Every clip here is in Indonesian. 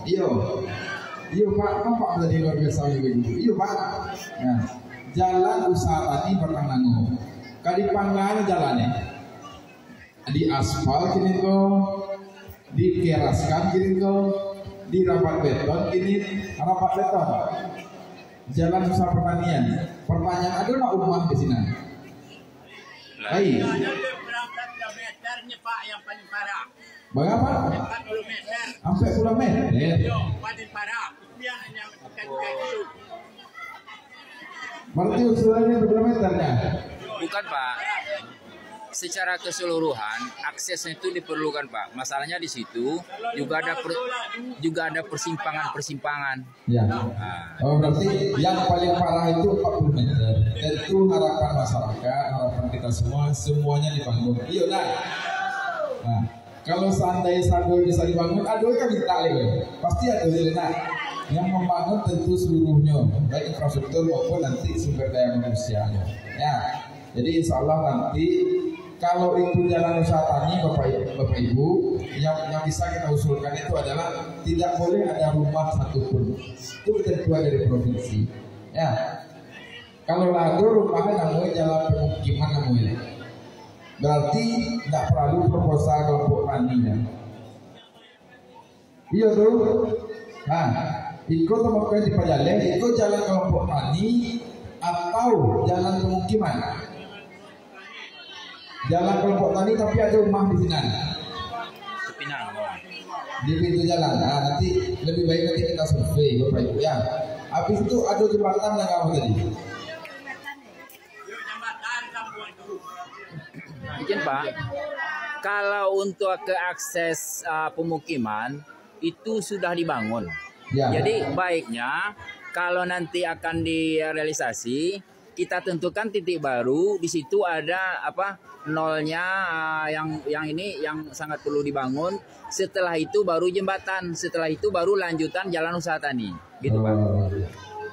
Iyo, iyo Pak, apa menjadi luar biasa begitu? Iyo Pak. Nah, jalan usaha tani Pertangango. Kali panggan jalannya di aspal kini tuh, dikeraskan kini tuh, dirapat beton kini rapat beton. Jalan usaha pertanian. Pertanyaan ada nggak rumah di sini? Hai. Pak yang paling parah. Berapa? 40 meter. Sampai 10 meter. Yo, paling parah. Yang itu. Berarti usulannya berapa meternya? Bukan Pak. Secara keseluruhan aksesnya itu diperlukan Pak. Masalahnya di situ juga ada persimpangan-persimpangan. Ya. Nah. Oh, berarti yang paling parah itu 40 meter. Tentu harapan masyarakat, harapan kita semuanya dibangun. Iya, nah, kalau seandainya Sanggul bisa dibangun, aduh kan kita pasti ada nah. Yang membangun tentu seluruhnya, baik infrastruktur maupun nanti sumber daya manusianya. Ya, jadi insya Allah nanti kalau itu jalan usaha tani Bapak Ibu yang bisa kita usulkan itu adalah tidak boleh ada rumah satupun. Itu ketentuan dari provinsi. Ya, kalau ada rumahnya namanya jalan pemukiman namanya. Berarti tidak perlu proposal kelompok tani ya. Iya tuh. Nah, ikut teman-teman di Pajalen, ikut jalan kelompok tani atau jalan pemukiman. Jalan kelompok tani tapi ada rumah di sini. Sepinang. Di pintu jalan. Nah, nanti lebih baik nanti kita survei Bapak Ibu ya. Habis itu ada jembatan yang kamu tadi. Mungkin Pak, kalau untuk ke akses pemukiman itu sudah dibangun. Ya. Jadi baiknya kalau nanti akan direalisasi kita tentukan titik baru, di situ ada nolnya yang sangat perlu dibangun. Setelah itu baru jembatan, setelah itu baru lanjutan jalan usaha tani, gitu Pak.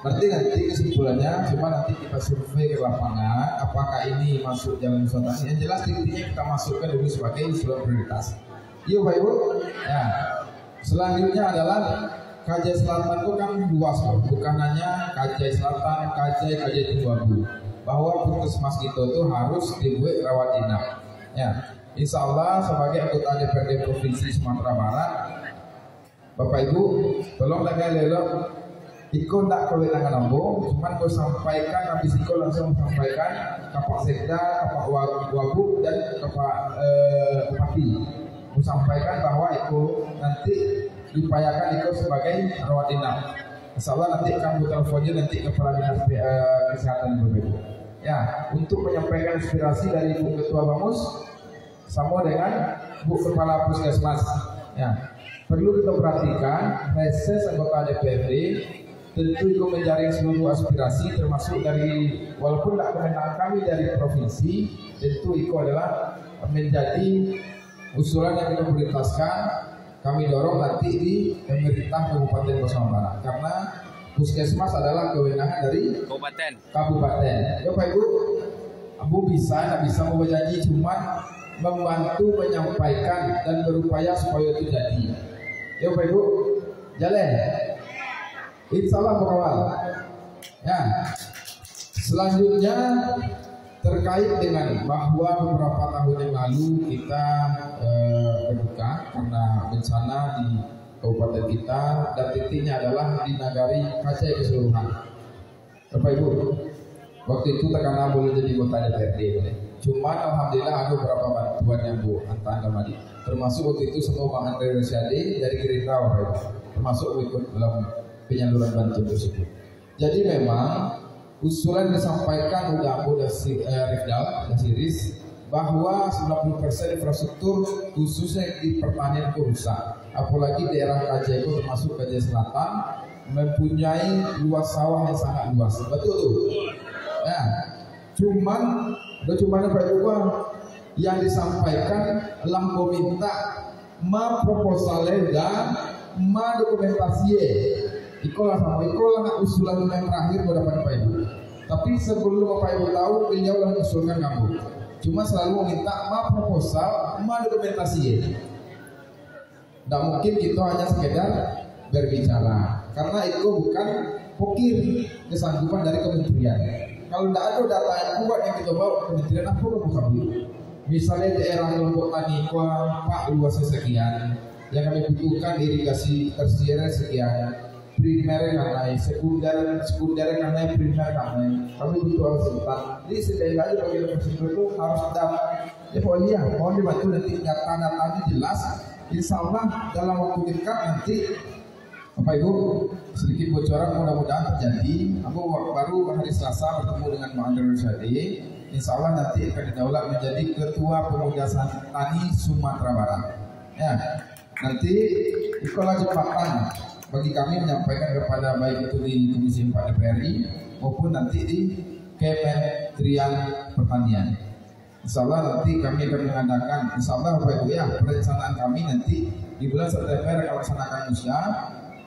Berarti nanti kesimpulannya cuma nanti kita survei ke lapangan apakah ini masuk jalan usaha tani. Yang jelas titiknya kita masukkan dulu sebagai usulan prioritas. Iya Pak Ibu. Ya. Selanjutnya adalah Kajai Selatan itu kan luas bukan hanya Kajai Selatan, Kajai Timbabu. Bahwa puskesmas itu tuh harus dibuat rawat inap. Ya, insya Allah sebagai anggota DPRD Provinsi Sumatera Barat, Bapak Ibu, tolong jaga lelok. Iko ndak kewenangan ambo, cuman kau sampaikan habis Iko langsung sampaikan Kapak Sekda, Kapak Wagub dan Kapak Bupati. Mau sampaikan bahwa Iko nanti diupayakan Iko sebagai rawat inap. Insyaallah nanti akan teleponnya nanti kepala dinas kesehatan berbeda. Ya, untuk menyampaikan inspirasi dari Bu Ketua Bamus sama dengan Bu Kepala Puskesmas. Ya, perlu kita perhatikan reses anggota DPRD tentu Iko menjaring seluruh aspirasi termasuk dari walaupun tidak kemenangan kami dari provinsi, tentu Iko adalah menjadi usulan yang kita prioritaskan. Kami dorong nanti di pemerintah Kabupaten Bosma Barat karena puskesmas adalah kewenangan dari kabupaten. Ya Pak Ibu, Abu bisa mau berjanji cuma membantu menyampaikan dan berupaya supaya itu jadi. Ya Pak Ibu, jalan. Insya Allah pengawal. Ya. Selanjutnya terkait dengan bahwa beberapa tahun yang lalu kita berduka karena bencana di kabupaten kita dan titiknya adalah di Nagari Kajai keseluruhan. Bapak Ibu, waktu itu terkena boleh jadi anggota DPRD. Cuman alhamdulillah ada beberapa bantuan yang Bu Antan Damadi. Termasuk waktu itu semua Bang Andre Rosiade dari Gerindra Bapak Ibu. Termasuk ikut dalam penyaluran bantuan tersebut. Jadi memang usulan disampaikan udah Rifdal dan Siris bahwa 90% infrastruktur khususnya di pertanian itu rusak. Apalagi daerah Kajai itu termasuk Kajai Selatan mempunyai luas sawah yang sangat luas. Betul tuh. Ya. Cuman Pak Ibu yang disampaikan lampu minta ma proposalnya dan ma dokumentasi. Ikolah usulan yang terakhir pada Pak Ibu. Tapi sebelum Bapak Ibu tahu, beliau yang usulkan kamu. Cuma selalu meminta ma proposal, ma dokumentasi. Tidak mungkin kita hanya sekedar berbicara, karena itu bukan pokir kesanggupan dari kementerian. Kalau tidak ada data yang kuat yang kita bawa ke kementerian, apa kamu kabur? Misalnya daerah kelompok tani Pak luasnya sekian, yang kami butuhkan irigasi tersier sekian, primer naik, sekunder naik, primer naik. Kami butuh konsultan. Jadi sekali lagi bagi prosedur itu harus ada. Ya pokoknya mohon dibantu nanti data-datanya jelas. Insya Allah dalam waktu dekat nanti Bapak Ibu sedikit bocoran mudah-mudahan terjadi. Aku baru hari Selasa bertemu dengan Pak Andre Rosadi. Insya Allah nanti akan didaulat menjadi Ketua Pemuda Tani Sumatera Barat. Ya, nanti itulah jembatan bagi kami menyampaikan kepada baik itu di Komisi 4 DPRI maupun nanti di Kementerian Pertanian. Insya Allah nanti kami akan mengadakan, insya Allah Bapak Ibu ya, perencanaan kami nanti di bulan September akan melaksanakan musya.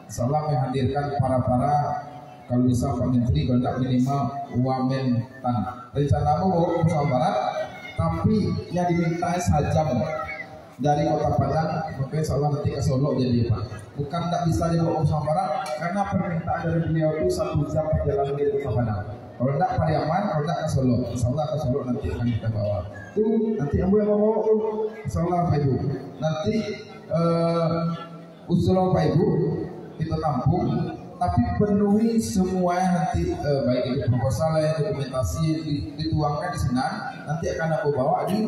Insya Allah menghadirkan para kalau bisa Pak Menteri, kalau tidak minimal Wamen Tan. Rencana mau ke Barat, tapi yang diminta sajam dari Kota Padang, maka insya Allah nanti ke Solo jadi Pak. Bukan tidak bisa dibawa ke Barat, karena permintaan dari beliau itu 1 jam perjalanan dari Kota Padang. Kalau tidak Pariaman, kalau tidak ke Solo, insya Allah ke Solo nanti akan kita bawa. Itu nanti yang boleh bawa itu, insya Allah Pak Ibu. Nanti usulan Pak Ibu kita tampung, tapi penuhi semua nanti baik itu proposalnya, dokumentasi dituangkan di sana, nanti akan aku bawa di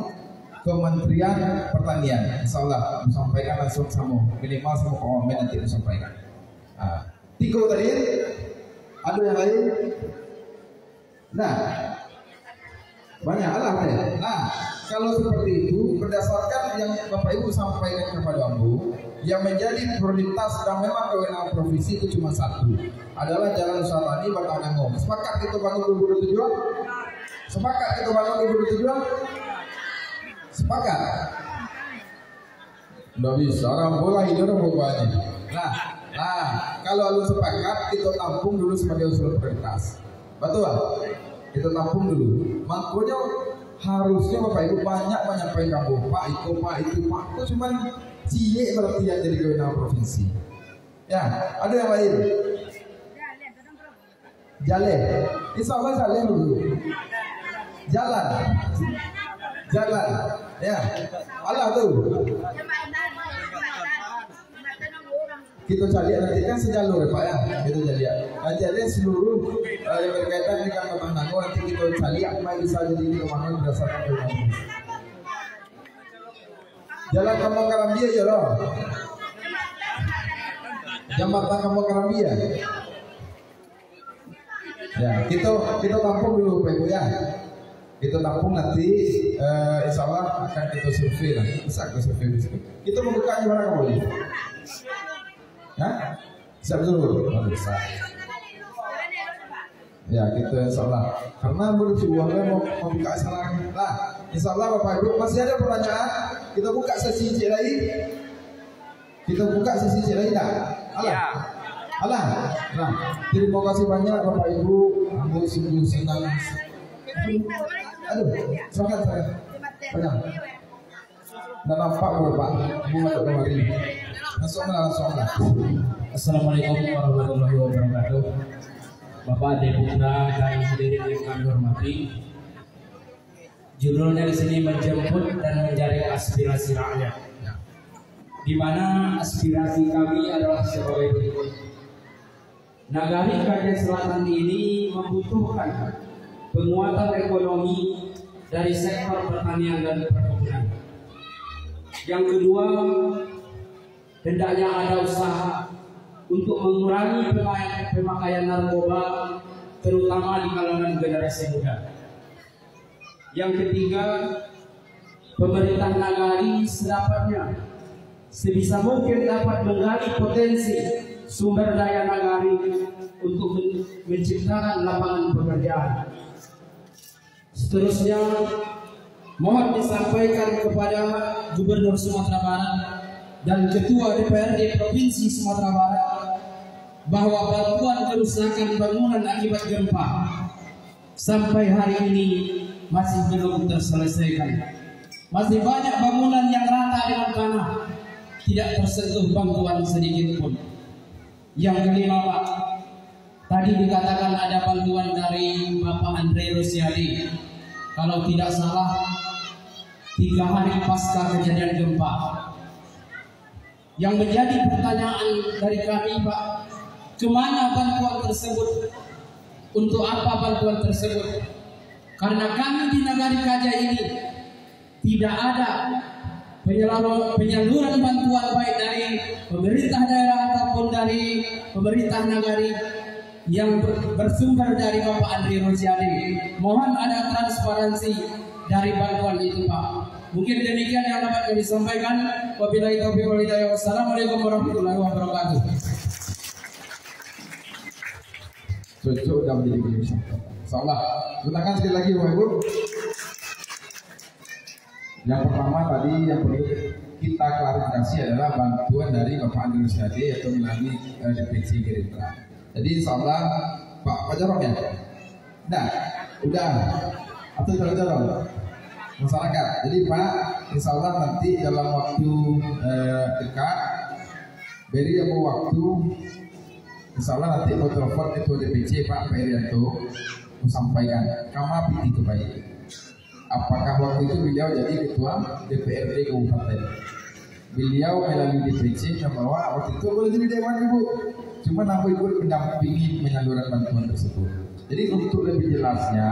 Kementerian Pertanian. Insya Allah sampaikan langsung sama minimal sama Wamen nanti disampaikan. Tiga tadi, ada yang lain? Nah, banyak lah ya. Nah, kalau seperti itu berdasarkan yang Bapak Ibu sampaikan kepada Ambu, yang menjadi prioritas dan memang kewenangan provinsi itu cuma satu, adalah Jalan Usaha Tani Batangango. Sepakat kita bangun 2027? Sepakat kita bangun 2027? Sepakat? Nggak bisa, orang bola ini orang bobanya. Nah, kalau lu sepakat kita tampung dulu sebagai usul prioritas. Betul? Kita tampung dulu. Makanya harusnya Bapak Ibu banyak menyampaikan Pak itu cuman cie berarti yang jadi kewenangan provinsi. Ya, ada yang lain. Jalan. Insya Allah jalan dulu. Jalan. Ya. Allah tuh. Kita cari nanti kan sejalur Pak ya. Kita cari. Jadi seluruh yang berkaitan dengan Batangango nanti kita cari apa yang bisa jadi kemana berdasarkan kewenangan. Jalan Kampung Karambia ya loh. Jembatan Kampung Karambia. Ya, kita tampung dulu Pak Ibu ya. Kita tampung nanti insya Allah akan kita survei lah. Bisa kita survei di sini. Kita membuka gimana kamu ini? Hah? Siap dulu. Bisa. Ya kita insya Allah. Karena menurut uangnya mau buka acara. Nah, insya Allah Bapak Ibu masih ada pertanyaan. Kita buka sesi C lagi. Tak? Alah. Nah, terima kasih banyak Bapak Ibu. Aku sungguh senang. Aduh, silakan. Banyak. Dan nampak Bapak. Bunga kemarin. Langsung. Assalamualaikum warahmatullahi wabarakatuh. Bapak Deputra dan hadirin yang kami hormati. Judulnya di sini menjemput dan menjaring aspirasi rakyat. Di mana aspirasi kami adalah sebagai berikut. Nagari Kajen Selatan ini membutuhkan penguatan ekonomi dari sektor pertanian dan perkebunan. Yang kedua, hendaknya ada usaha untuk mengurangi pemakaian narkoba, terutama di kalangan generasi muda. Yang ketiga, pemerintah Nagari sedapatnya sebisa mungkin dapat menggali potensi sumber daya Nagari untuk menciptakan lapangan pekerjaan. Seterusnya, mohon disampaikan kepada Gubernur Sumatera Barat dan Ketua DPRD Provinsi Sumatera Barat bahwa bantuan kerusakan bangunan akibat gempa sampai hari ini masih belum terselesaikan. Masih banyak bangunan yang rata dengan tanah, tidak tersentuh bantuan sedikit pun. Yang kelima Pak, tadi dikatakan ada bantuan dari Bapak Andre Rosiadi. Kalau tidak salah 3 hari pasca kejadian gempa. Yang menjadi pertanyaan dari kami Pak, kemana bantuan tersebut? Untuk apa bantuan tersebut? Karena kami di Nagari Kajah ini tidak ada penyaluran bantuan baik dari pemerintah daerah ataupun dari pemerintah Nagari yang bersumber dari Bapak Andre Rosiadi. Mohon ada transparansi dari bantuan itu Pak. Mungkin demikian yang dapat kami sampaikan. Wabillahi taufiq wal hidayah. Wassalamualaikum warahmatullahi wabarakatuh. Cocok sudah menjadi begini. Insyaallah. Gunakan sekali lagi Bapak Ibu. Yang pertama tadi yang perlu kita klarifikasi adalah bantuan dari Bapak Andre Rosiadi atau melalui DPC Gerindra. Jadi insyaallah Pak Jarod ya. Nah, udah atau Jarod masyarakat. Jadi Pak, insyaallah nanti dalam waktu dekat beri aku waktu, insyaallah nanti mau telepon Ketua DPC Pak Perianto sampaikan kama piti itu baik. Apakah waktu itu beliau jadi Ketua DPRD Kabupaten? Beliau melalui DPC membawa waktu itu boleh jadi Dewan Ibu. Cuma aku ikut mendampingi penyaluran bantuan tersebut. Jadi untuk lebih jelasnya,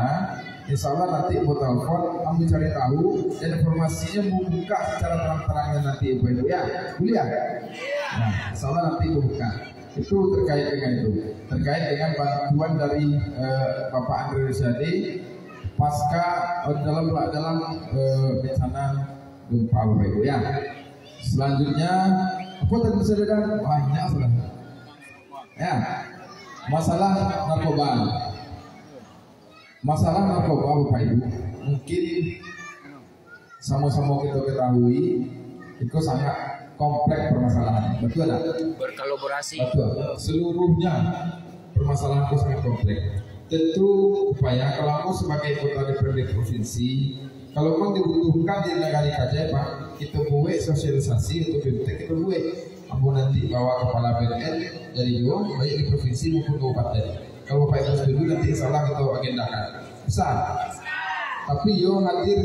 insyaallah nanti mau telepon, kamu cari tahu dan informasinya buka secara terang-terangnya nanti Ibu ya. Boleh ya? Nah, insyaallah nanti buka. Itu terkait dengan itu, terkait dengan bantuan dari Bapak Andre Rosiadi pasca dalam bencana gempa Bapak Ibu ya. Selanjutnya apa tadi bisa dengar banyak sudah ya, masalah narkoba. Masalah narkoba Bapak Ibu mungkin sama-sama kita ketahui itu sangat kompleks permasalahan, betul tak? Berkolaborasi. Betul. Seluruhnya permasalahan itu sangat kompleks. Tentu upaya kalau aku sebagai kota DPRD provinsi, kalau memang dibutuhkan di Nagari Kajah Pak, kita buat sosialisasi untuk BMT kita buat. Aku nanti bawa kepala BNN dari Yo, baik di provinsi maupun kabupaten. Kalau Bapak Ibu setuju nanti insyaallah kita agendakan. Bisa. Tapi Yo hadir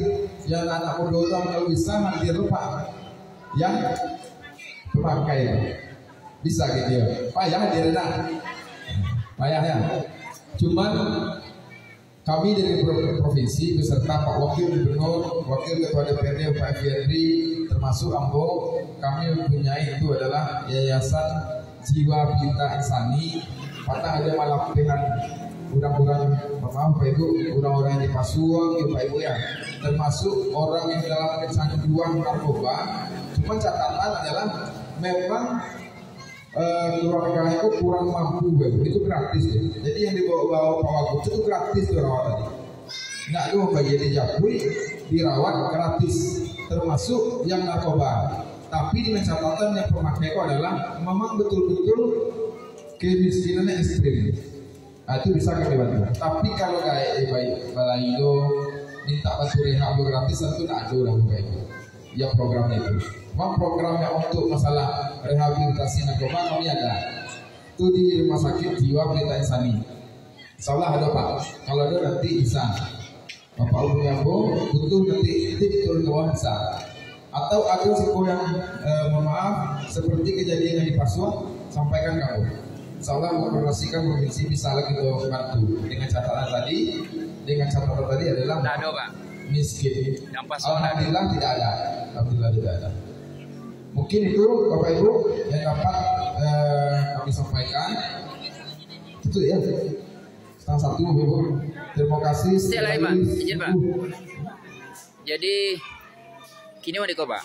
yang anak muda kalau bisa hadir Pak. Yang pemakai bisa gitu ya. Payah hadir dah. Payah ya. Cuman kami dari provinsi beserta Pak Wakil Gubernur, Wakil Ketua DPRD Pak Fiandri, termasuk Ambo, kami mempunyai itu adalah Yayasan Jiwa Pelita Insani. Patah ada malapehan orang-orang, maaf Pak Ibu, orang-orang yang di Pasuang, ya Pak Ibu ya, termasuk orang yang dalam kecanduan narkoba. Cuma catatan adalah memang keluarga itu kurang mampu, itu gratis ya. Jadi yang dibawa Pak Wagub itu gratis tuh rawat tadi. Nggak ada bagi di Japui dirawat gratis, termasuk yang narkoba. Tapi dengan catatan yang pemakai itu adalah memang betul-betul kemiskinannya ekstrim. Nah, itu bisa kami bantu. Tapi kalau kayak baik Balaido minta bantu rehab gratis tentu tidak ada orang kayak itu. Ya programnya itu. Memang programnya untuk masalah rehabilitasi narkoba kami ada. Itu di Rumah Sakit Jiwa Pelita Insani. Insyaallah ada Pak. Kalau ada nanti bisa. Bapak Ibu Yambo butuh nanti tip turun ke bawah bisa. Atau ada risiko yang mohon maaf seperti kejadian yang di Pasuan, sampaikan kamu. Insyaallah mengoperasikan provinsi bisa lagi kita bantu. Dengan catatan tadi adalah Tidak ada Pak. Miskin. Yang Pasuan Alhamdulillah tidak ada. Alhamdulillah tidak ada. Mungkin itu Bapak Ibu yang dapat kami sampaikan. Itu ya. Setengah 1 Bapak Ibu. Terima kasih. Setelah Pak, izin Pak. Jadi kini mau diko Pak.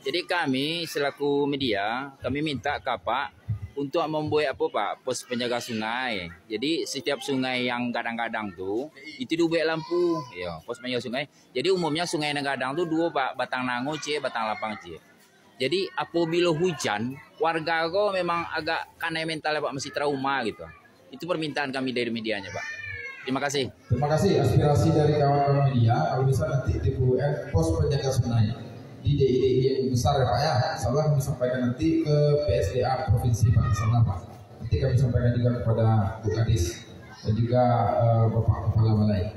Jadi kami selaku media, kami minta ke Pak untuk membuat apa Pak, pos penjaga sungai. Jadi setiap sungai yang kadang-kadang tuh itu dibuat lampu, ya pos penjaga sungai. Jadi umumnya sungai yang kadang tuh dua Pak, Batang Nango C, Batang Lapang C. Jadi apabila hujan, warga kok memang agak kanai mentalnya Pak, masih trauma gitu. Itu permintaan kami dari medianya Pak. Terima kasih. Terima kasih aspirasi dari kawan-kawan media. Kalau bisa nanti dibuat pos penjaga sungai di DIY yang besar ya Pak ya. Insyaallah kami sampaikan nanti ke PSDA provinsi Pak. Insyaallah Pak. Nanti kami sampaikan juga kepada Bu Kadis dan juga Bapak Kepala Balai.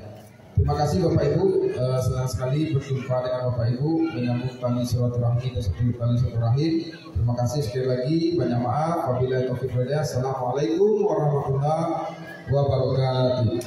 Terima kasih Bapak Ibu, senang sekali berjumpa dengan Bapak Ibu, menyambung tali silaturahmi dan satu tali silaturahim. Terima kasih sekali lagi, banyak maaf. Wabillahi taufiq wal hidayah. Assalamualaikum warahmatullahi wabarakatuh.